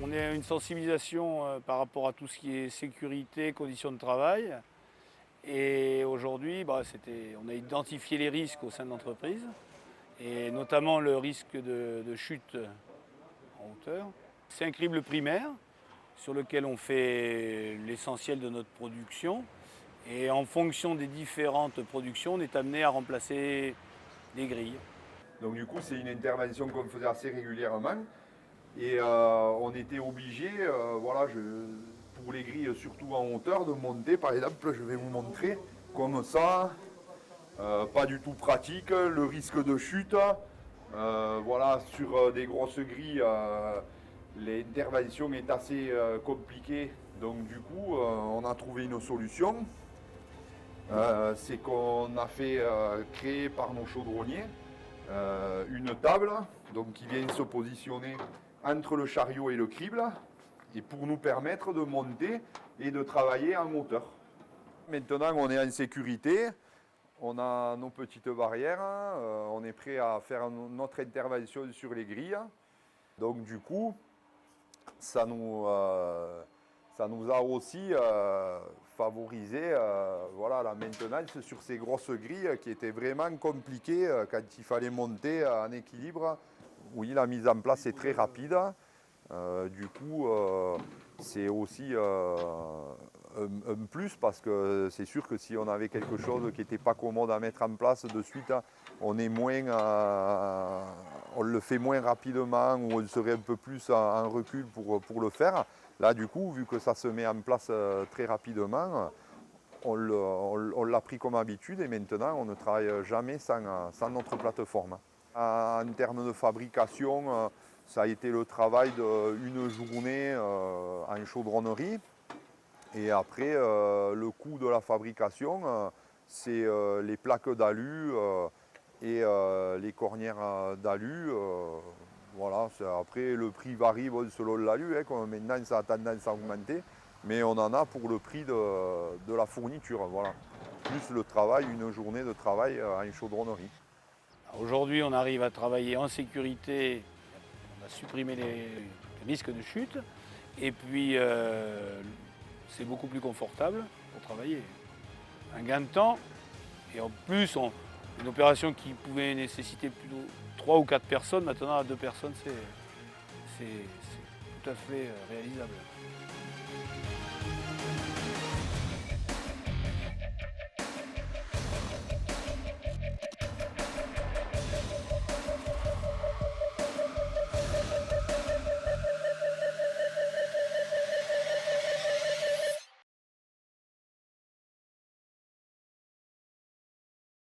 On a une sensibilisation par rapport à tout ce qui est sécurité, conditions de travail. Et aujourd'hui, on a identifié les risques au sein de l'entreprise, et notamment le risque de chute en hauteur. C'est un crible primaire sur lequel on fait l'essentiel de notre production. Et en fonction des différentes productions, on est amené à remplacer des grilles. Donc du coup, c'est une intervention qu'on faisait assez régulièrement. Et on était obligé, pour les grilles, surtout en hauteur, de monter. Par exemple, je vais vous montrer comme ça. Pas du tout pratique, le risque de chute. Sur des grosses grilles, l'intervention est assez compliquée. Donc du coup, on a trouvé une solution. C'est qu'on a fait créer par nos chaudronniers une table donc, qui vient se positionner entre le chariot et le crible et pour nous permettre de monter et de travailler en hauteur. Maintenant, on est en sécurité. On a nos petites barrières, on est prêt à faire notre intervention sur les grilles. Donc du coup, ça nous a aussi favorisé la maintenance sur ces grosses grilles qui étaient vraiment compliquées quand il fallait monter en équilibre. Oui, la mise en place est très rapide. C'est aussi un plus parce que c'est sûr que si on avait quelque chose qui n'était pas commode à mettre en place de suite, on le fait moins rapidement ou on serait un peu plus en recul pour le faire. Là, du coup, vu que ça se met en place très rapidement, on l'a pris comme habitude et maintenant on ne travaille jamais sans notre plateforme. En termes de fabrication, ça a été le travail d'une journée en chaudronnerie. Et après, le coût de la fabrication, c'est les plaques d'alu et les cornières d'alu. Après, le prix varie selon l'alu. Maintenant, ça a tendance à augmenter. Mais on en a pour le prix de la fourniture. Voilà. Plus le travail, une journée de travail en chaudronnerie. Aujourd'hui, on arrive à travailler en sécurité, on a supprimé les risques de chute, et puis c'est beaucoup plus confortable pour travailler. Un gain de temps, et en plus, une opération qui pouvait nécessiter plutôt 3 ou 4 personnes, maintenant à 2 personnes, c'est tout à fait réalisable.